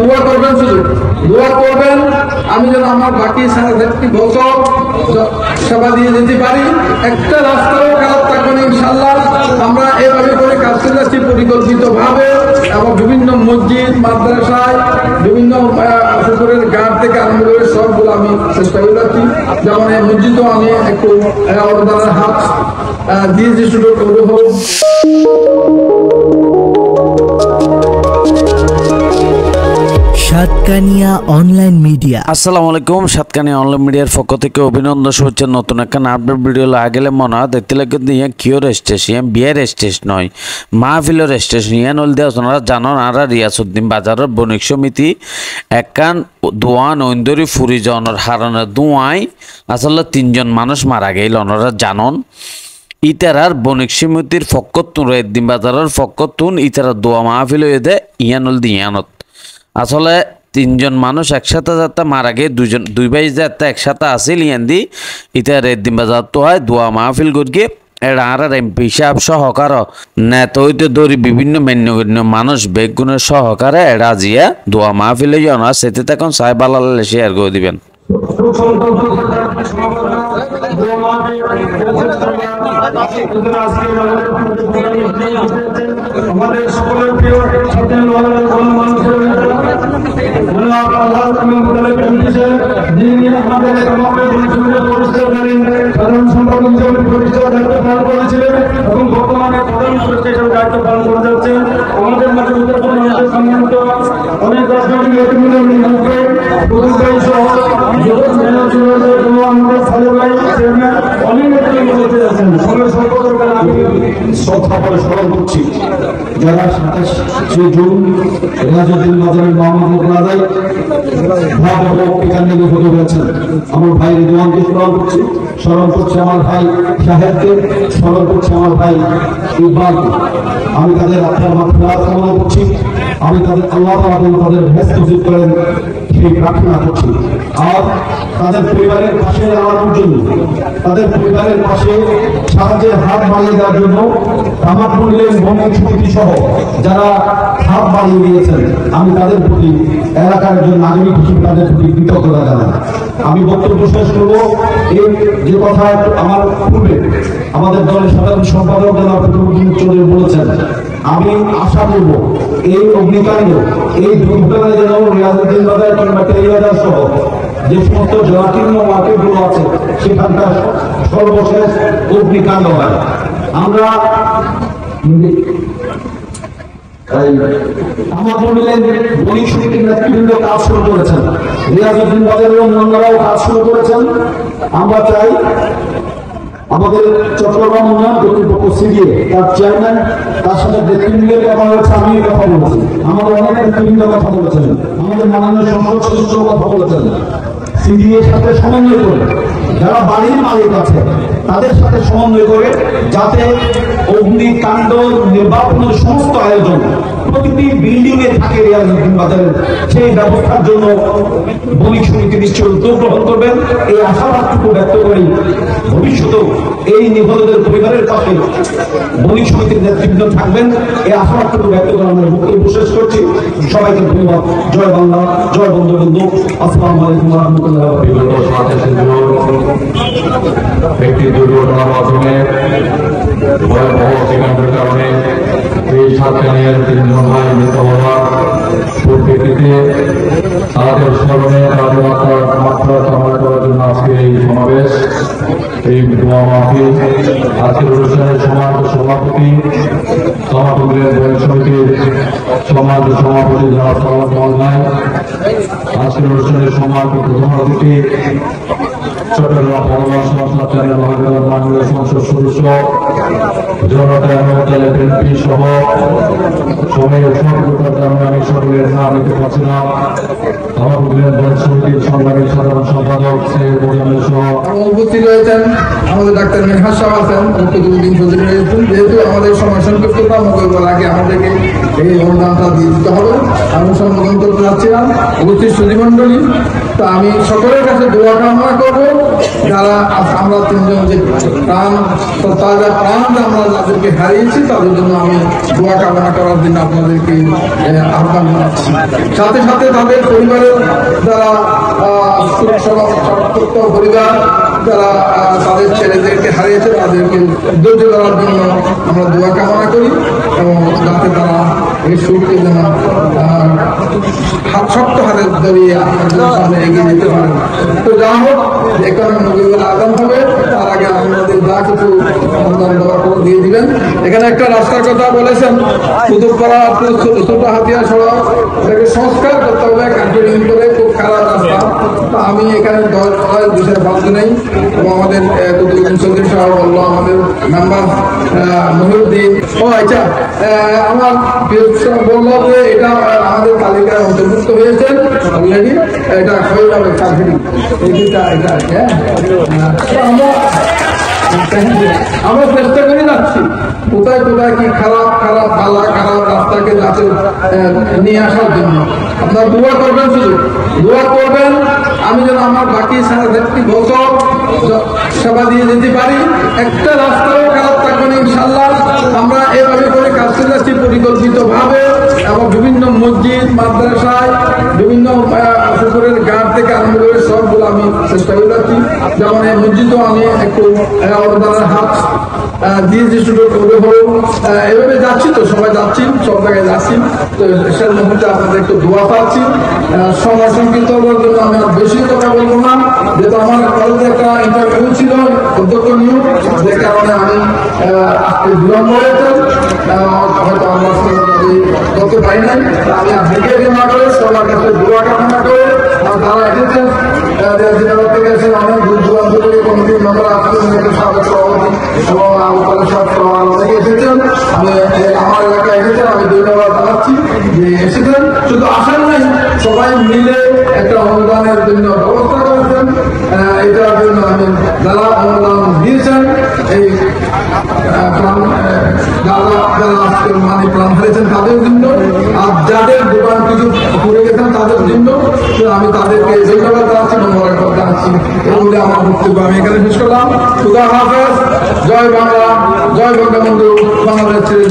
দোয়া করবেন, শুধু দোয়া করবেন আমি যেন আমার বাকি 7.5 বছর সেবা দিয়ে যেতে পারি। একটা রাস্তাও খারাপ থাকবে না ইনশাল্লাহ। আমরা এভাবে করে কাজ করে যাচ্ছি পরিকল্পিতভাবে, এবং বিভিন্ন মসজিদ মাদ্রাসায় বিভিন্ন পুকুরের ঘাট থেকে আরম্ভ করে সবগুলো আমি চেষ্টা করে যাচ্ছি। যেমন এই মসজিদও আমি একটু অনুদানের হাত দিয়েছি শুধু হোক। Satkania online media. আসসালামু আলাইকুম। সাতকানিয়া অনলাইন মিডিয়ার পক্ষ থেকে অভিনন্দন, শুভেচ্ছা। নতুন একটা আপডেট ভিডিও আগেলে মনে দেখতে লাগে দিয়ে কিওর স্টেশন বিয়ের স্টেশন নয়, মাহফিলের স্টেশন ইয়ান হল দিয়ে আপনারা জানেন। আর রিয়াসুদ্দিন বাজারের বণিক সমিতি একান দোয়ান ঐন্দরি ফুরি জনের হারণে দোয়াই আসলে 3জন মানুষ মারা গেল। ওনারা জানন ইতারার বণিক সমিতির ফকতুন রয়েদ্দিন বাজারের ফকতুন ইতারা দোয়া মাহফিল হয়ে দেয় ইয়ানুল দিয়ানত। আসলে 3জন মানুষ একসাথে যাতে মারা গিয়ে দুই ভাই যাতে একসাথে আসিল ইয়ান দি ইতা রেদ্দিন বাজার তো হয় দোয়া মাহফিল করিয়ে এরা আর এমপি সাহেব সহকার নেতা হইতে ধরি বিভিন্ন মান্যগণ্য মানুষ বেগুনের সহকারে এরা জিয়া দোয়া মাহফিলে জানা সেতে তখন সাহেব আল্লাহ শেয়ার করে দিবেন। আমাদের সকলের প্রিয় সাধারণ সম্পাদক হিসেবে পরিচয় দায়িত্ব পালন করেছিলেন এবং বর্তমানে প্রধান উপদেষ্টা হিসেবে দায়িত্ব পালন করে যাচ্ছেন। আমাদের মাঝে উত্তরপূর্বাঞ্চল সম্মানিত অনেক রাজনৈতিক শ্রদ্ধা করে স্মরণ করছি যারা 27 জুন রিয়াজউদ্দিন বাজারের মোহাম্মদ রাজাই ভয়াবহ অগ্নিকাণ্ডে নিহত হয়েছেন। আমার ভাই রিদওয়ানকে স্মরণ করছি আমার ভাই শাহেদকে, স্মরণ করছি আমার ভাই ইকবালকে। আমি তাদের আত্মার মাগফিরাত কামনা করছি। আমি তাদের আল্লাহ তাআলা তাদের হেফাজত নসিব করেন সেই প্রার্থনা করছি। আর তাদের পরিবারের পাশে দাঁড়ানোর জন্য, তাদের পরিবারের পাশে সাহায্যের হাত বাড়িয়ে দেওয়ার জন্য কামারপুরের বণিক সমিতি সহ যারা হাত বাড়িয়ে দিয়েছেন, আমি তাদের প্রতি এলাকার একজন নাগরিক হিসেবে তাদের প্রতি কৃতজ্ঞতা জানাই। আমি বক্তব্য শেষ করব। এই যে কথা আমার পূর্বে আমাদের দলের সাধারণ সম্পাদক জনাব ফখরুদ্দিন চৌধুরী বলেছেন, আমি আশা করব এই অগ্নিকাণ্ড, এই দুর্ঘটনায় যেন রিয়াজউদ্দিন বাজার কিংবা টেরিবাজার সহ যে সমস্ত জনাকীর্ণ মার্কেটগুলো আছে সেখানকার সর্বশেষ অগ্নিকাণ্ড হয়। আমরা আমাদের বণিক সমিতির নেতৃবৃন্দ কাজ শুরু করেছেন, রিয়াজউদ্দিন বাজারের অন্যান্যরাও কাজ শুরু করেছেন। আমরা চাই আমাদের চট্টগ্রাম উন্নয়ন কর্তৃপক্ষ সিডিএ তার চেয়ারম্যান, তার সাথে নেতৃবৃন্দের কথা হয়েছে, আমি কথা বলেছি, আমাদের অনেক নেতৃবৃন্দ কথা বলেছেন, আমাদের মাননীয় সংসদ সদস্য কথা বলেছেন। সিডিএর সাথে সমন্বয় করে যারা বাড়ির মালিক আছে তাদের সাথে সমন্বয় করে যাতে অগ্নিকাণ্ড নির্বাপনের সমস্ত আয়োজন প্রতিটি বিল্ডিং এ থাকে রিয়াজউদ্দিন বাজারের, সেই ব্যবস্থার জন্য বণিক সমিতি নিশ্চয়ই উদ্যোগ গ্রহণ করবেন। এই আশাবাদটুকু ব্যক্ত করি ভবিষ্যতেও এই নিহতদের পরিবারের পাশে বণিক সমিতির নেতৃবৃন্দ থাকবেন, এই আশাবাদটুকু ব্যক্ত করে আমরা বক্তব্য শেষ করছি। সবাইকে ধন্যবাদ। জয় বাংলা, জয় বঙ্গবন্ধু। আসসালামু আলাইকুম ওয়া রাহমাতুল্লাহি ওয়া বারাকাতুহু। একটি দুর্ঘটনার মাধ্যমে ভয়াবহ অগ্নিকাণ্ডের কারণে এই সাতকানিয়ার 3জন ভাই মৃত হওয়ার পরিপ্রেক্ষিতে তাদের স্মরণে তাদের মাত্রা কামনা করার জন্য আজকে এই সমাবেশ, এই দোয়া মাহফিল। আজকের অনুষ্ঠানের সম্মানিত সভাপতি কামারপুরের বণিক সমিতির সম্মানিত সভাপতি জনাব সালাম মহোদয়, আজকের অনুষ্ঠানের সম্মানিত প্রধান অতিথি চট্টগ্রাম ভগবান সাতকানিয়া মহানগর মাননীয় সংসদ সদস্য জনতা এমপি সহ সময়ের সর্বতা আমি সকলের নাম নিতে পারছি না। আমার বণিক সমিতির সংগ্রামী সাধারণ সম্পাদক সহ উপস্থিত রয়েছেন আমাদের ডাক্তার মেঘা সাহেব আছেন, ফখরুদ্দিন চৌধুরী রয়েছেন। যেহেতু আমাদের সময় সংক্ষিপ্ততা মোকাবেলার আগে আমাদেরকে এই অনুদানটা দিয়ে দিতে হবে, আমি সম্বোধন করতে যাচ্ছিলাম উপস্থিত সুধীমণ্ডলী। তা আমি সকলের কাছে দোয়া কামনা করবো যারা আমরা তিনজন যে প্রাণ তাজা প্রাণ আমরা যাদেরকে হারিয়েছি তাদের জন্য আমি দোয়া কামনা করার জন্য আপনাদেরকে আহ্বান জানাচ্ছি। সাথে সাথে তাদের পরিবারের যারা পরিবার যারা তাদের ছেলেদেরকে হারিয়েছে তাদেরকে ধৈর্য দেওয়ার জন্য আমরা দোয়া কামনা করি এবং যাতে তারা এই সুখকে যেন শক্ত হাতে ধরিয়ে আপনাদের সামনে এগিয়ে যেতে পারেন। তো যা হোক এখানে নবীবেলা আদান হবে তার আগে আমাদের যা কিছু অনুদান দেওয়া করে দিয়ে দিবেন। এখানে একটা রাস্তার কথা বলেছেন কুতুবপাড়া ছোট হাতিয়া সড়ক এটাকে সংস্কার করতে হবে কন্টিনিউ করে, খুব খারাপ রাস্তা। তো আমি এখানে দল করার বিষয়ে ভাবতে নেই এবং আমাদের কুতুবুদ্দিন চৌধুরী সাহেব বললো, আমাদের মেম্বার মহিউদ্দিন আচ্ছা আমার বললো যে এটা আমাদের তালিকায় অন্তর্ভুক্ত হয়েছে অলরেডি, এটা হয়ে যাবে আমরা চেষ্টা করে যাচ্ছি কোথায় কোথায় কি খারাপ খারাপ পালা খারাপ রাস্তাকে যাতে নিয়ে আসার জন্য আপনারা দোয়া করবেন, শুধু দোয়া করবেন আমি যেন আমার বাকি 7.5 বছর সেবা দিয়ে যেতে পারি, একটা রাস্তাও খারাপ থাকবে না ইনশাল্লাহ। আমরা এভাবে করে কাজ করে যাচ্ছি পরিকল্পিত ভাবে এবং বিভিন্ন মসজিদ মাদ্রাসায় বিভিন্ন পুকুরের ঘাট থেকে আরম্ভ করে সবগুলো আমি চেষ্টা করে যাচ্ছি। যেমন এই মসজিদও আমি একটু অনুদানের হাত দিয়েছি শুরু করে হলো, এভাবে যাচ্ছি তো সবাই যাচ্ছি, সব জায়গায় যাচ্ছি। তো সেই মুহূর্তে আপনাদের একটু দোয়া পাচ্ছি। সময় সংকীর্ণ জন্য আমি আর বেশি কথা বলবো না, যেহেতু আমার কলেজে একটা ইন্টারভিউ ছিল অধ্যক্ষ নিয়োগ, যে কারণে আমি আজকে বিলম্ব হয়েছে, হয়তো আমরা করতে পারি নাই। আমি আপনাকে না করে সবার কাছে দোয়া কামনা করে তারা এসেছেন থেকে এসে অনেক দূর দূরান্ত থেকে কমিটি মেম্বার আসছেন, সাবেক সভাপতি এবং অনেকে এসেছেন। আমি আমার এলাকায় এসেছেন, আমি ধন্যবাদ জানাচ্ছি যে এসেছেন। শুধু আসার নাই, সবাই মিলে একটা অনুদানের জন্য ব্যবস্থা করেছেন। এটার জন্য আমি যারা অনুদান দিয়েছেন এই যারা আজকে মানে প্রাণ হারিয়েছেন তাদের জন্য, আর যাদের দোকান কিছু ঘুরে গেছেন তাদের জন্য আমি তাদেরকে ধন্যবাদ জানাচ্ছি, মোবারকবাদ জানাচ্ছি। এই বলে আমার বক্তব্য আমি এখানে শেষ করলাম। খুদা হাফেজ। জয় বাংলা, জয় বঙ্গবন্ধু, বাংলাদেশ ছেড়ে